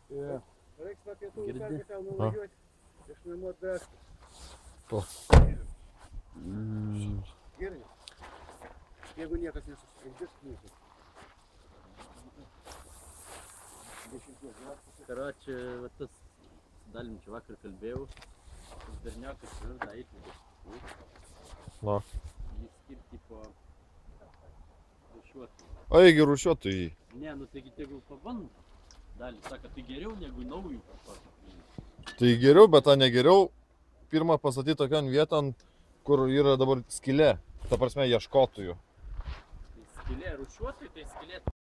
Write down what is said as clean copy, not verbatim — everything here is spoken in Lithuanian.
Reiks nuo pietų upelį tau nuvažiuoti, išnuimuot bešką. Ko? Gerai. Jeigu niekas nesusitrukdys, mūsų. Короче, вот tas dalim čia vakar kalbėjau, tas berniukas pradeda eiti į Na. jį skirti po rūšiuotų. O jeigu rūšiuotų jį? Ne, nu taigi tegul pabando. Dalį sako, tai geriau negu naujų kažkokį. Tai geriau, bet tą negeriau pirmą pastatyti tokion vieton, kur yra dabar skylė. Ta prasme, ieškotojų. Tai skylė rūšiuotojų, tai skylė